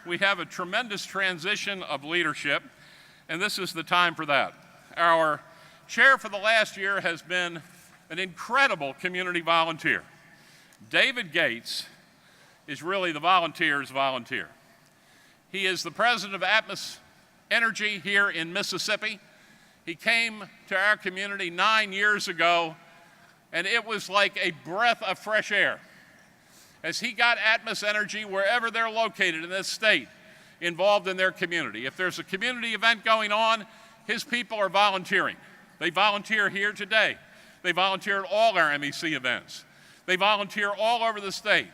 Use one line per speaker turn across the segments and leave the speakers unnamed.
we have a tremendous transition of leadership, and this is the time for that. Our chair for the last year has been an incredible community volunteer. David Gates is really the volunteer's volunteer. He is the president of MEC Energy here in Mississippi. He came to our community 9 years ago, and it was like a breath of fresh air as he got MEC Energy, wherever they're located in this state, involved in their community. If there's a community event going on, his people are volunteering. They volunteer here today. They volunteer at all our MEC events. They volunteer all over the state.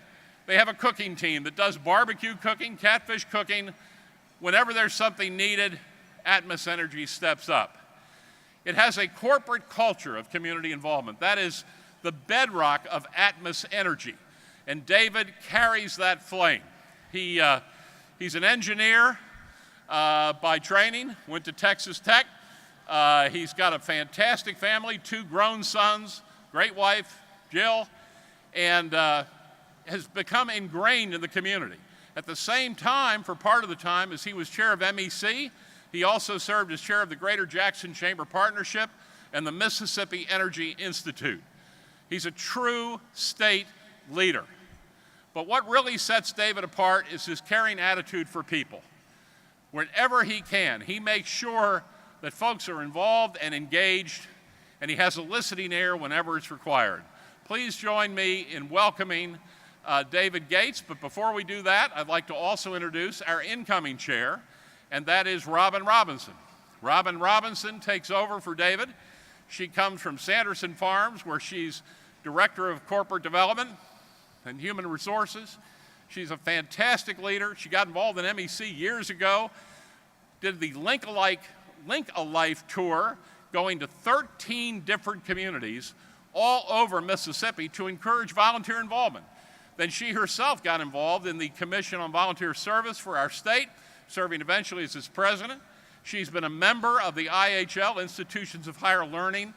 They have a cooking team that does barbecue cooking, catfish cooking. Whenever there's something needed, MEC Energy steps up. It has a corporate culture of community involvement. That is the bedrock of MEC Energy. And David carries that flame. He's an engineer by training, went to Texas Tech. He's got a fantastic family, 2 grown sons, great wife, Jill, and has become ingrained in the community. At the same time, for part of the time, as he was chair of MEC, he also served as chair of the Greater Jackson Chamber Partnership and the Mississippi Energy Institute. He's a true state leader. But what really sets David apart is his caring attitude for people. Whenever he can, he makes sure that folks are involved and engaged, and he has a listening ear whenever it's required. Please join me in welcoming David Gates, but before we do that, I'd like to also introduce our incoming chair, and that is Robin Robinson. Robin Robinson takes over for David. She comes from Sanderson Farms, where she's Director of Corporate Development and Human Resources. She's a fantastic leader. She got involved in MEC years ago, did the Link a Life tour, going to 13 different communities all over Mississippi to encourage volunteer involvement. Then she herself got involved in the Commission on Volunteer Service for our state, serving eventually as its president. She's been a member of the IHL, Institutions of Higher Learning,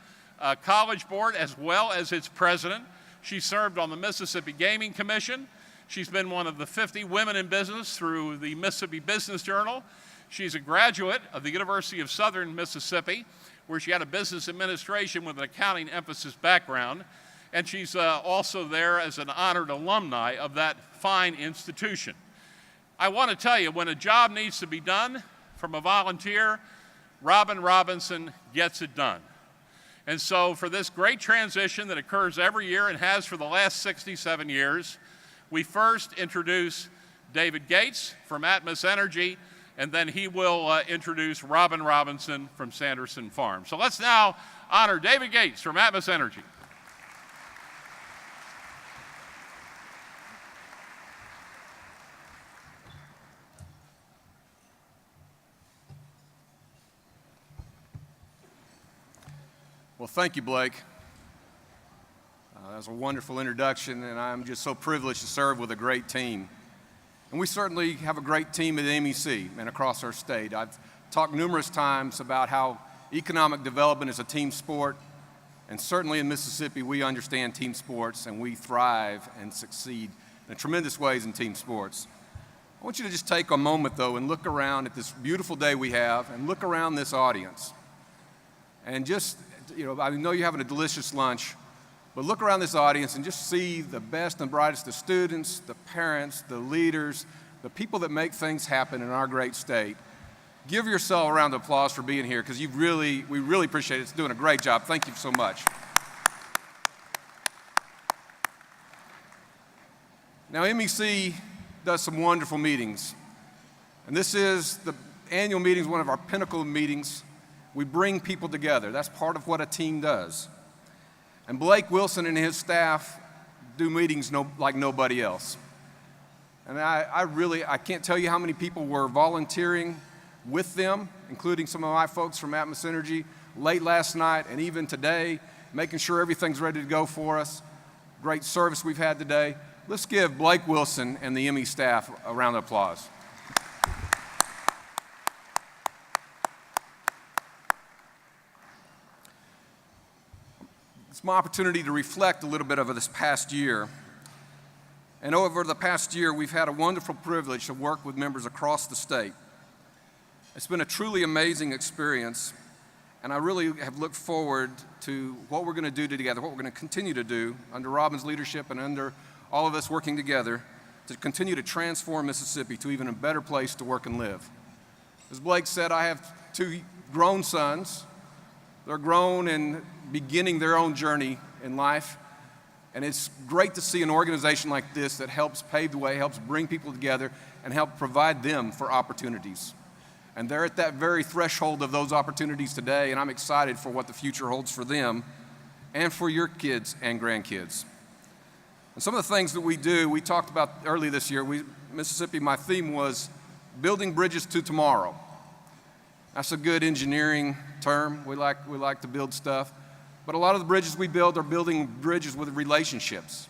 College Board, as well as its president. She served on the Mississippi Gaming Commission. She's been one of the 50 women in business through the Mississippi Business Journal. She's a graduate of the University of Southern Mississippi, where she had a business administration with an accounting emphasis background. And she's also there as an honored alumni of that fine institution. I want to tell you, when a job needs to be done from a volunteer, Robin Robinson gets it done. And so for this great transition that occurs every year and has for the last 67 years, we first introduce David Gates from MEC Energy, and then he will introduce Robin Robinson from Sanderson Farms. So let's now honor David Gates from MEC Energy.
Well, thank you, Blake. That was a wonderful introduction, and I'm just so privileged to serve with a great team. And we certainly have a great team at MEC and across our state. I've talked numerous times about how economic development is a team sport, and certainly in Mississippi we understand team sports and we thrive and succeed in tremendous ways in team sports. I want you to just take a moment, though, and look around at this beautiful day we have and look around this audience. And just, I know you're having a delicious lunch, but look around this audience and just see the best and brightest, the students, the parents, the leaders, the people that make things happen in our great state. Give yourself a round of applause for being here, because we really appreciate it. It's doing a great job. Thank you so much. Now, MEC does some wonderful meetings, and this is the annual meeting, one of our pinnacle meetings. We bring people together. That's part of what a team does. And Blake Wilson and his staff do meetings like nobody else. And I can't tell you how many people were volunteering with them, including some of my folks from MEC Energy, late last night and even today, making sure everything's ready to go for us. Great service we've had today. Let's give Blake Wilson and the ME staff a round of applause. It's my opportunity to reflect a little bit over this past year. And over the past year, we've had a wonderful privilege to work with members across the state. It's been a truly amazing experience, and I really have looked forward to what we're going to do together, what we're going to continue to do under Robin's leadership and under all of us working together to continue to transform Mississippi to even a better place to work and live. As Blake said, I have two grown sons. They're grown and beginning their own journey in life. And it's great to see an organization like this that helps pave the way, helps bring people together, and help provide them for opportunities. And they're at that very threshold of those opportunities today, and I'm excited for what the future holds for them and for your kids and grandkids. And some of the things that we do, we talked about early this year. Mississippi, my theme was building bridges to tomorrow. That's a good engineering term. We like to build stuff. But a lot of the bridges we build are building bridges with relationships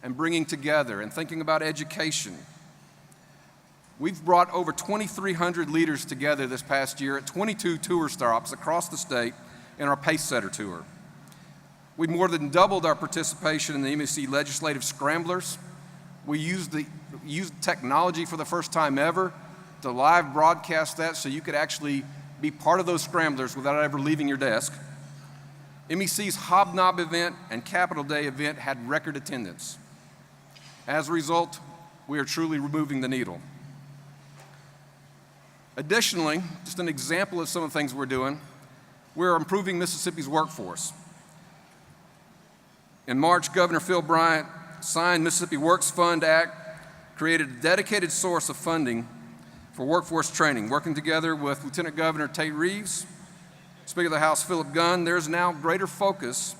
and bringing together and thinking about education. We've brought over 2,300 leaders together this past year at 22 tour stops across the state in our Pace Setter Tour. We more than doubled our participation in the MEC Legislative Scramblers. We used technology for the first time ever to live broadcast that so you could actually be part of those scramblers without ever leaving your desk. MEC's Hobnob event and Capitol Day event had record attendance. As a result, we are truly removing the needle. Additionally, just an example of some of the things we're doing, we're improving Mississippi's workforce. In March, Governor Phil Bryant signed Mississippi Works Fund Act, created a dedicated source of funding for workforce training. Working together with Lieutenant Governor Tate Reeves, Speaker of the House Philip Gunn, there's now greater focus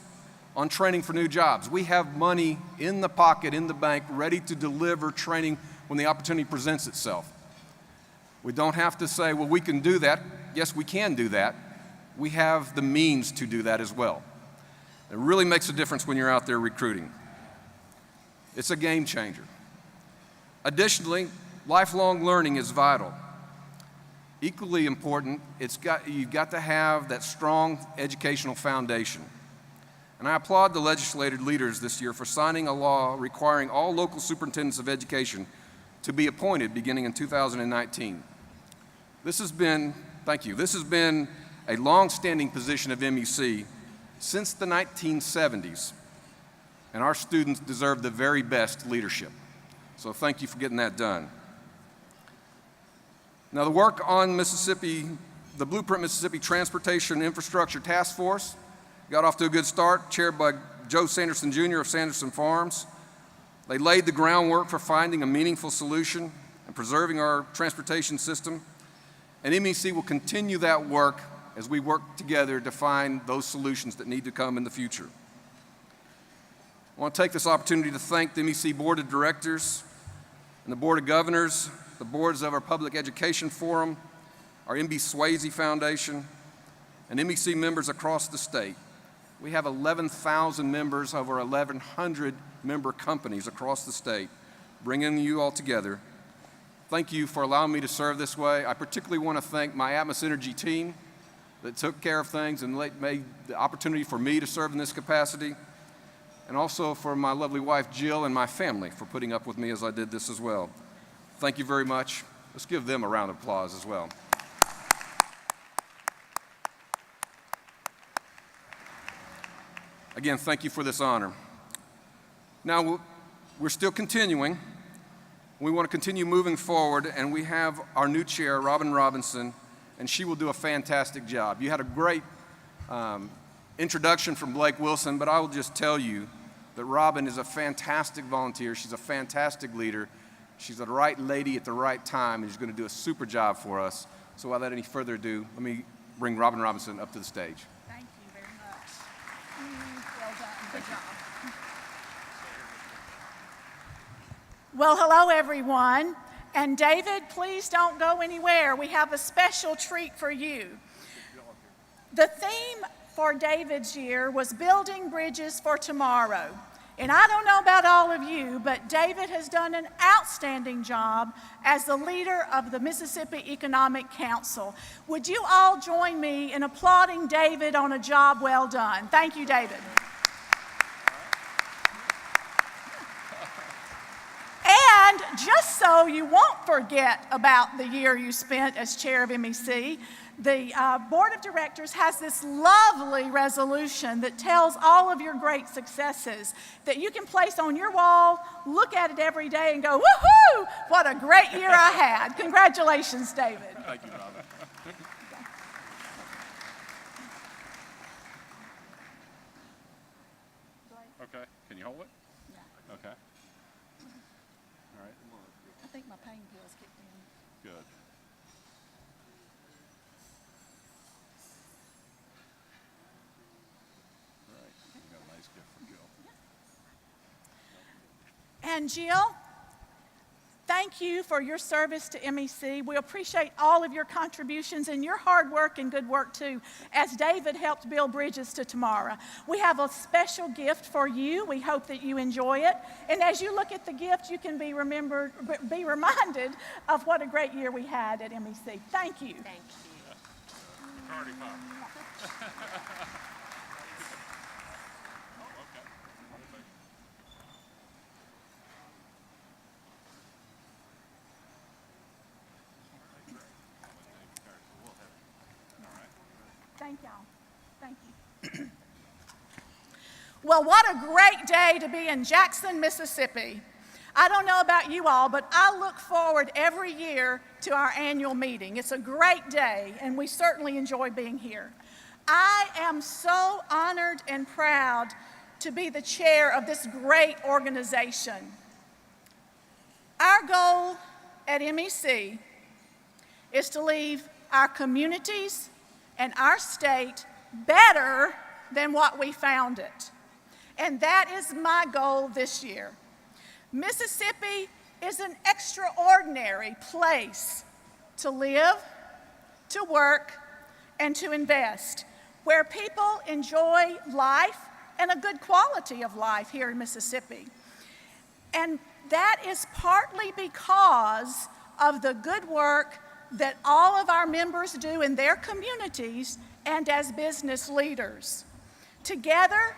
on training for new jobs. We have money in the pocket, in the bank, ready to deliver training when the opportunity presents itself. We don't have to say, well, we can do that. Yes, we can do that. We have the means to do that as well. It really makes a difference when you're out there recruiting. It's a game changer. Additionally, lifelong learning is vital. Equally important, you've got to have that strong educational foundation. And I applaud the legislative leaders this year for signing a law requiring all local superintendents of education to be appointed beginning in 2019. This has been a long-standing position of MEC since the 1970s, and our students deserve the very best leadership. So thank you for getting that done. Now, the work on the Blueprint Mississippi Transportation Infrastructure Task Force got off to a good start, chaired by Joe Sanderson Jr. of Sanderson Farms. They laid the groundwork for finding a meaningful solution and preserving our transportation system. And MEC will continue that work as we work together to find those solutions that need to come in the future. I want to take this opportunity to thank the MEC Board of Directors and the Board of Governors, the boards of our Public Education Forum, our MB Swayze Foundation, and MEC members across the state. We have 11,000 members, over 1,100 member companies across the state, bringing you all together. Thank you for allowing me to serve this way. I particularly want to thank my Atmos Energy team that took care of things and made the opportunity for me to serve in this capacity, and also for my lovely wife, Jill, and my family for putting up with me as I did this as well. Thank you very much. Let's give them a round of applause as well. Again, thank you for this honor. Now, we're still continuing. We want to continue moving forward, and we have our new chair, Robin Robinson, and she will do a fantastic job. You had a great introduction from Blake Wilson, but I will just tell you that Robin is a fantastic volunteer. She's a fantastic leader. She's the right lady at the right time, and she's going to do a super job for us. So without any further ado, let me bring Robin Robinson up to the stage.
Thank you very much. Well done. Good job. Well, hello, everyone. And David, please don't go anywhere. We have a special treat for you. The theme for David's year was Building Bridges for Tomorrow. And I don't know about all of you, but David has done an outstanding job as the leader of the Mississippi Economic Council. Would you all join me in applauding David on a job well done? Thank you, David. And just so you won't forget about the year you spent as chair of MEC, the board of directors has this lovely resolution that tells all of your great successes that you can place on your wall, look at it every day, and go, woohoo, what a great year I had. Congratulations, David.
Thank you, Robin. Okay, can you hold it?
Yeah.
Okay. All right,
I think my pain pills kicked in.
good. All right, you got a nice gift for Jill.
And Jill, thank you for your service to MEC. We appreciate all of your contributions and your hard work and good work too, as David helped build bridges to tomorrow. We have a special gift for you. We hope that you enjoy it. And as you look at the gift, you can be reminded of what a great year we had at MEC. Thank you.
Thank you.
Party pop. Oh, okay.
Thank y'all. Thank you. Well, what a great day to be in Jackson, Mississippi. I don't know about you all, but I look forward every year to our annual meeting. It's a great day, and we certainly enjoy being here. I am so honored and proud to be the chair of this great organization. Our goal at MEC is to leave our communities and our state better than what we found it. And that is my goal this year. Mississippi is an extraordinary place to live, to work, and to invest, where people enjoy life and a good quality of life here in Mississippi. And that is partly because of the good work that all of our members do in their communities and as business leaders. Together,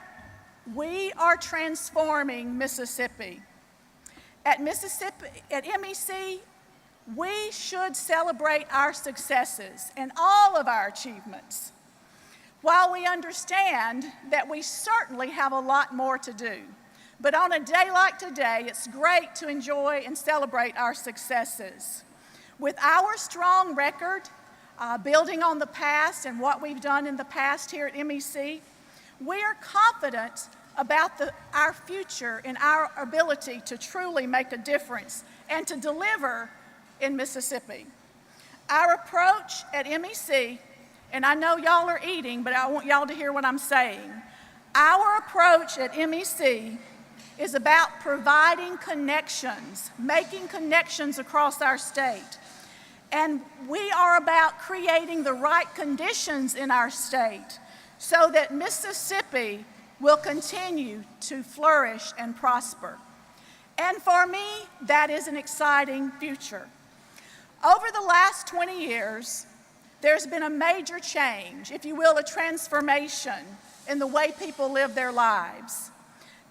we are transforming Mississippi. At MEC, we should celebrate our successes and all of our achievements, while we understand that we certainly have a lot more to do. But on a day like today, it's great to enjoy and celebrate our successes. With our strong record, building on the past and what we've done in the past here at MEC, we are confident about our future and our ability to truly make a difference and to deliver in Mississippi. Our approach at MEC, and I know y'all are eating, but I want y'all to hear what I'm saying. Our approach at MEC is about providing connections, making connections across our state. And we are about creating the right conditions in our state so that Mississippi will continue to flourish and prosper. And for me, that is an exciting future. Over the last 20 years, there's been a major change, if you will, a transformation in the way people live their lives.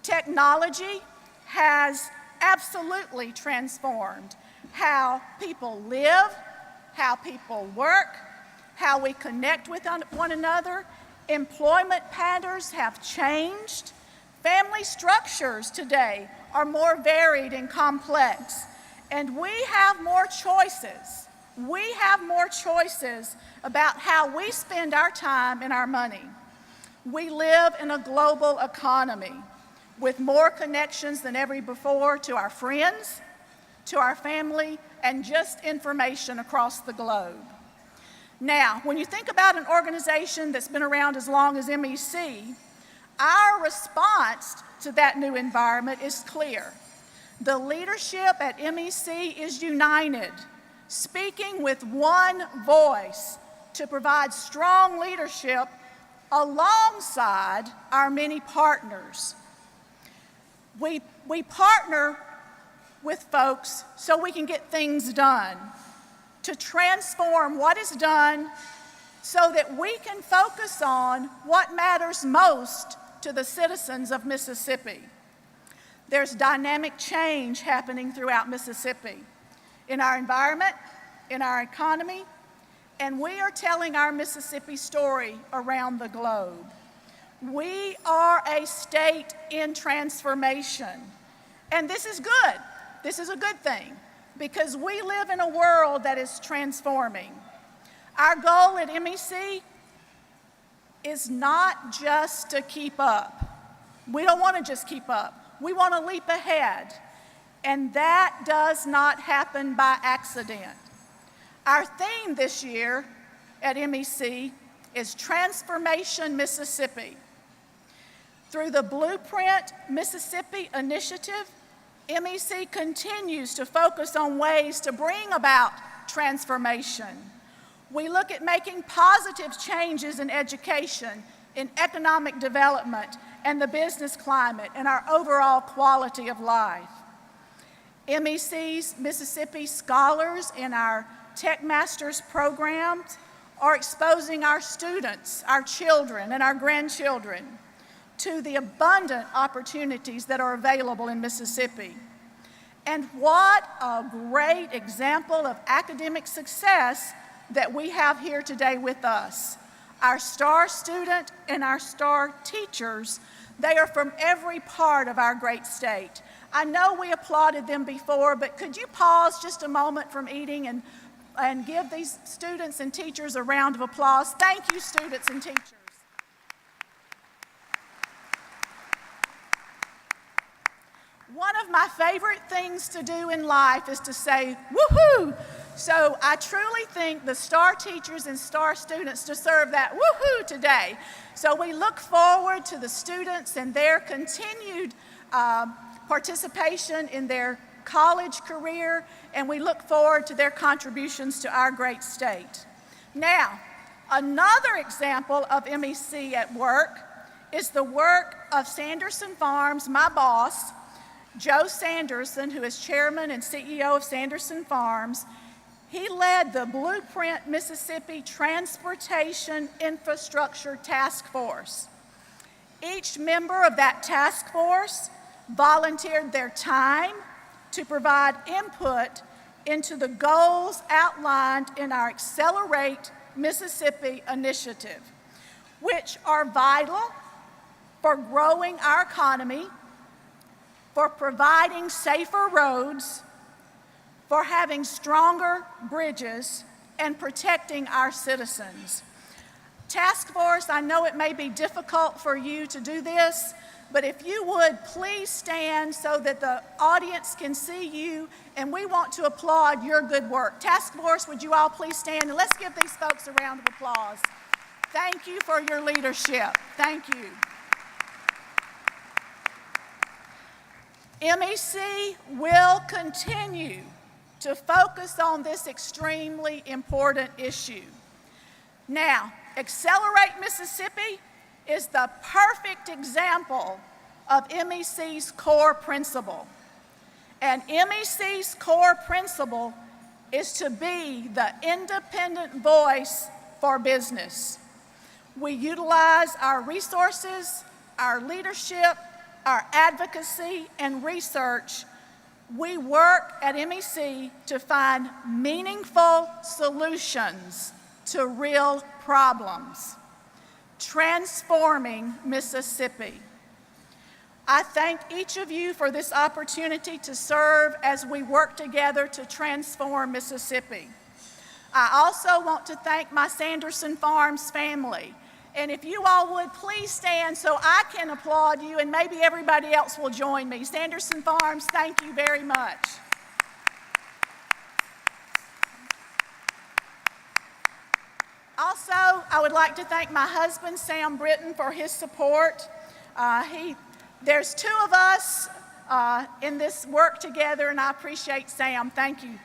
Technology has absolutely transformed how people live, how people work, how we connect with one another. Employment patterns have changed. Family structures today are more varied and complex. And we have more choices. We have more choices about how we spend our time and our money. We live in a global economy with more connections than ever before to our friends, to our family, and just information across the globe. Now, when you think about an organization that's been around as long as MEC, our response to that new environment is clear. The leadership at MEC is united, speaking with one voice to provide strong leadership alongside our many partners. We partner with folks so we can get things done, to transform what is done so that we can focus on what matters most to the citizens of Mississippi. There's dynamic change happening throughout Mississippi in our environment, in our economy, and we are telling our Mississippi story around the globe. We are a state in transformation, and this is good. This is a good thing because we live in a world that is transforming. Our goal at MEC is not just to keep up. We don't want to just keep up. We want to leap ahead, and that does not happen by accident. Our theme this year at MEC is Transformation Mississippi. Through the Blueprint Mississippi initiative, MEC continues to focus on ways to bring about transformation. We look at making positive changes in education, in economic development, and the business climate, and our overall quality of life. MEC's Mississippi scholars in our Tech Masters programs are exposing our students, our children, and our grandchildren to the abundant opportunities that are available in Mississippi. And what a great example of academic success that we have here today with us. Our STAR student and our STAR teachers, they are from every part of our great state. I know we applauded them before, but could you pause just a moment from eating and give these students and teachers a round of applause? Thank you, students and teachers. One of my favorite things to do in life is to say, woohoo! So I truly think the STAR teachers and STAR students deserve that woohoo today. So we look forward to the students and their continued participation in their college career, and we look forward to their contributions to our great state. Now, another example of MEC at work is the work of Sanderson Farms, my boss, Joe Sanderson, who is chairman and CEO of Sanderson Farms. He led the Blueprint Mississippi Transportation Infrastructure Task Force. Each member of that task force volunteered their time to provide input into the goals outlined in our Accelerate Mississippi initiative, which are vital for growing our economy, for providing safer roads, for having stronger bridges, and protecting our citizens. Task Force, I know it may be difficult for you to do this, but if you would please stand so that the audience can see you, and we want to applaud your good work. Task Force, would you all please stand, and let's give these folks a round of applause. Thank you for your leadership. Thank you. MEC will continue to focus on this extremely important issue. Now, Accelerate Mississippi is the perfect example of MEC's core principle. And MEC's core principle is to be the independent voice for business. We utilize our resources, our leadership, our advocacy, and research. We work at MEC to find meaningful solutions to real problems, transforming Mississippi. I thank each of you for this opportunity to serve as we work together to transform Mississippi. I also want to thank my Sanderson Farms family. And if you all would please stand so I can applaud you, and maybe everybody else will join me. Sanderson Farms, thank you very much. Also, I would like to thank my husband, Sam Britton, for his support. There's two of us in this work together, and I appreciate Sam. Thank you.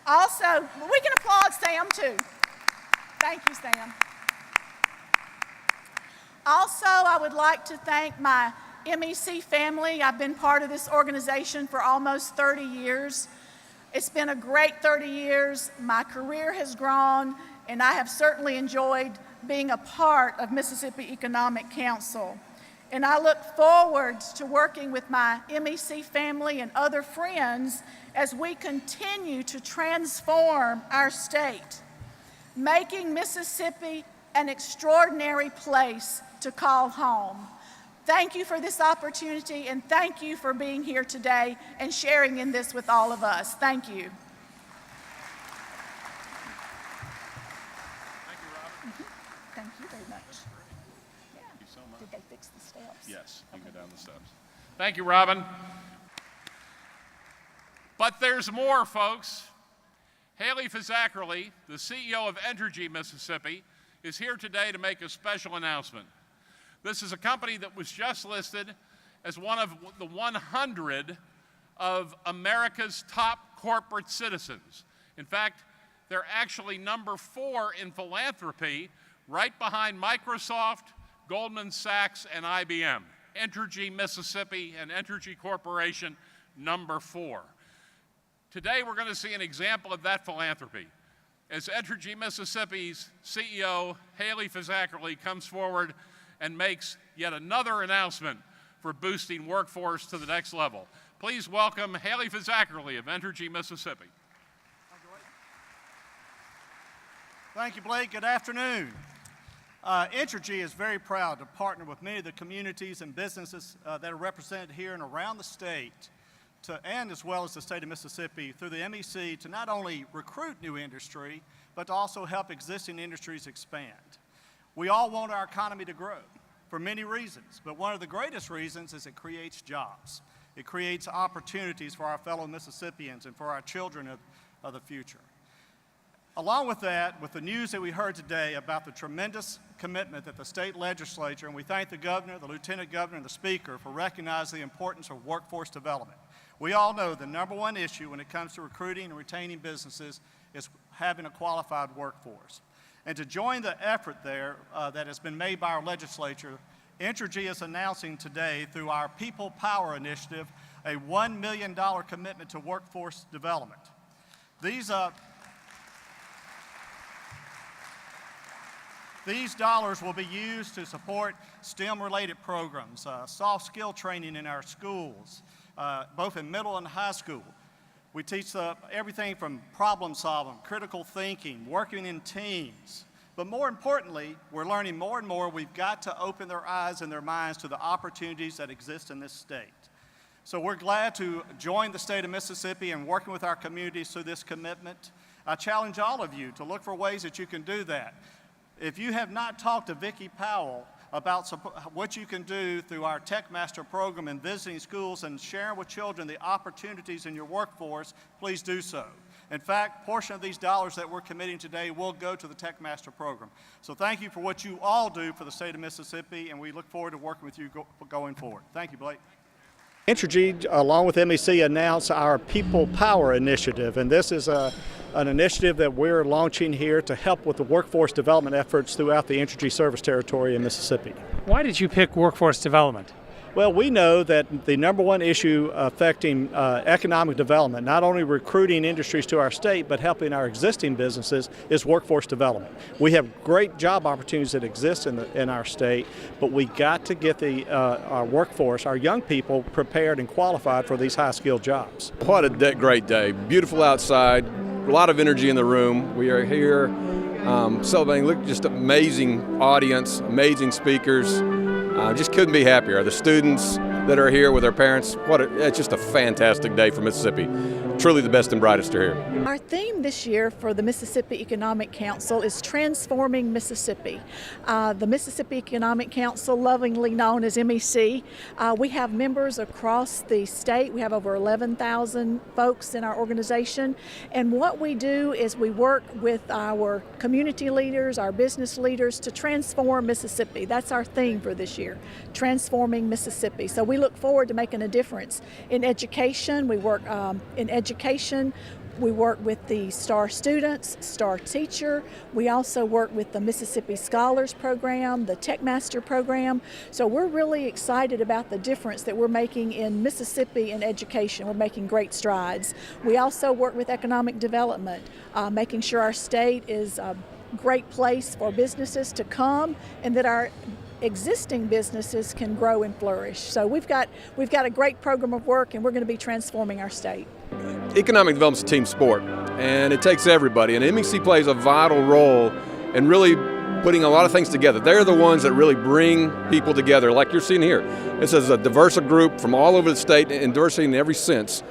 Also, we can applaud Sam too. Thank you, Sam. Also, I would like to thank my MEC family. I've been part of this organization for almost 30 years. It's been a great 30 years. My career has grown, and I have certainly enjoyed being a part of Mississippi Economic Council. And I look forward to working with my MEC family and other friends as we continue to transform our state, making Mississippi an extraordinary place to call home. Thank you for this opportunity, and thank you for being here today and sharing in this with all of us. Thank you.
Thank you, Robin.
Thank you very much. Yeah.
Thank you so much.
Did they fix the steps?
Yes, you can go down the steps. Thank you, Robin. But there's more, folks. Haley Fizzackerly, the CEO of Entergy Mississippi, is here today to make a special announcement. This is a company that was just listed as one of the 100 of America's top corporate citizens. In fact, they're actually number 4 in philanthropy, right behind Microsoft, Goldman Sachs, and IBM. Entergy Mississippi and Entergy Corporation, number 4. Today, we're going to see an example of that philanthropy as Entergy Mississippi's CEO, Haley Fizzackerly, comes forward and makes yet another announcement for boosting workforce to the next level. Please welcome Haley Fizzackerly of Entergy Mississippi.
Thank you, Blake. Good afternoon. Entergy is very proud to partner with many of the communities and businesses that are represented here and around the state, and as well as the state of Mississippi, through the MEC to not only recruit new industry, but to also help existing industries expand. We all want our economy to grow for many reasons, but one of the greatest reasons is it creates jobs. It creates opportunities for our fellow Mississippians and for our children of the future. Along with that, with the news that we heard today about the tremendous commitment that the state legislature, and we thank the governor, the lieutenant governor, and the speaker for recognizing the importance of workforce development. We all know the number one issue when it comes to recruiting and retaining businesses is having a qualified workforce. And to join the effort there that has been made by our legislature, Entergy is announcing today through our People Power Initiative a $1 million commitment to workforce development. These dollars will be used to support STEM-related programs, soft skill training in our schools, both in middle and high school. We teach everything from problem solving, critical thinking, working in teams. But more importantly, we're learning more and more we've got to open their eyes and their minds to the opportunities that exist in this state. So we're glad to join the state of Mississippi in working with our communities through this commitment. I challenge all of you to look for ways that you can do that. If you have not talked to Vicki Powell about what you can do through our Tech Master program and visiting schools and sharing with children the opportunities in your workforce, please do so. In fact, a portion of these dollars that we're committing today will go to the Tech Master program. So thank you for what you all do for the state of Mississippi, and we look forward to working with you going forward. Thank you, Blake. Entergy, along with MEC, announced our People Power Initiative, and this is an initiative that we're launching here to help with the workforce development efforts throughout the Entergy service territory in Mississippi.
Why did you pick workforce development?
Well, we know that the number one issue affecting economic development, not only recruiting industries to our state, but helping our existing businesses, is workforce development. We have great job opportunities that exist in our state, but we got to get our workforce, our young people, prepared and qualified for these high-skilled jobs.
What a great day. Beautiful outside, a lot of energy in the room. We are here celebrating, look, just amazing audience, amazing speakers. Just couldn't be happier. The students that are here with their parents, it's just a fantastic day for Mississippi. Truly the best and brightest are here.
Our theme this year for the Mississippi Economic Council is Transforming Mississippi. The Mississippi Economic Council, lovingly known as MEC, we have members across the state. We have over 11,000 folks in our organization. And what we do is we work with our community leaders, our business leaders to transform Mississippi. That's our theme for this year, Transforming Mississippi. So we look forward to making a difference in education. We work in education. We work with the STAR students, STAR teacher. We also work with the Mississippi Scholars Program, the Tech Master Program. So we're really excited about the difference that we're making in Mississippi in education. We're making great strides. We also work with economic development, making sure our state is a great place for businesses to come and that our existing businesses can grow and flourish. So we've got a great program of work, and we're going to be transforming our state.
Economic development is a team sport, and it takes everybody, and MEC plays a vital role in really putting a lot of things together. They're the ones that really bring people together, like you're seeing here. This is a diverse group from all over the state, and diversity in every sense,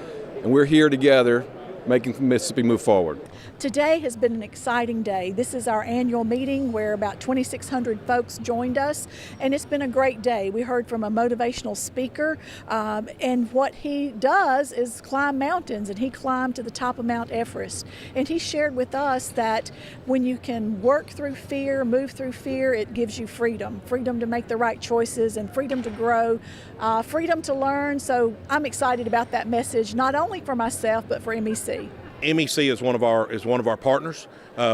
and we're here together making Mississippi move forward.
Today has been an exciting day. This is our annual meeting where about 2,600 folks joined us, and it's been a great day. We heard from a motivational speaker, and what he does is climb mountains, and he climbed to the top of Mount Everest. And he shared with us that when you can work through fear, move through fear, it gives you freedom. Freedom to make the right choices, and freedom to grow, freedom to learn. So I'm excited about that message, not only for myself, but for MEC.
MEC is one of our partners.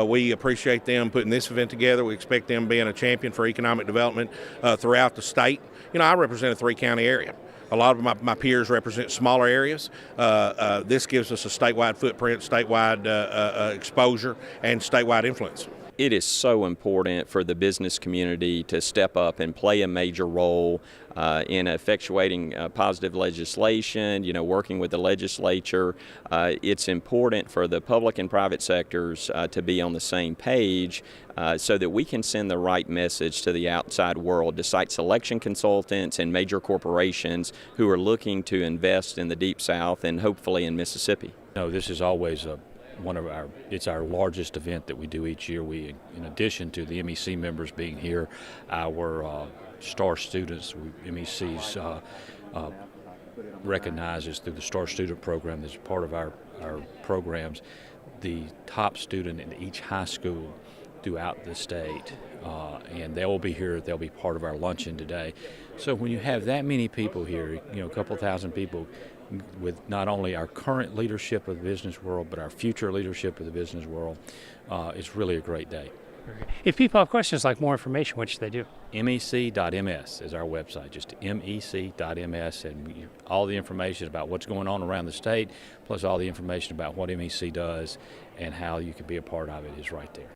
We appreciate them putting this event together. We expect them being a champion for economic development throughout the state. You know, I represent a 3-county area. A lot of my peers represent smaller areas. This gives us a statewide footprint, statewide exposure, and statewide influence.
It is so important for the business community to step up and play a major role in effectuating positive legislation, working with the legislature. It's important for the public and private sectors to be on the same page so that we can send the right message to the outside world, to site selection consultants and major corporations who are looking to invest in the Deep South and hopefully in Mississippi.
No, this is always it's our largest event that we do each year. We, in addition to the MEC members being here, our STAR students, MEC's recognizes through the STAR student program as part of our programs, the top student in each high school throughout the state, and they will be here. They'll be part of our luncheon today. So when you have that many people here, a couple thousand people, with not only our current leadership of the business world, but our future leadership of the business world, it's really a great day.
If people have questions like more information, what should they do?
MEC.ms is our website, just MEC.ms, and all the information about what's going on around the state, plus all the information about what MEC does and how you can be a part of it is right there.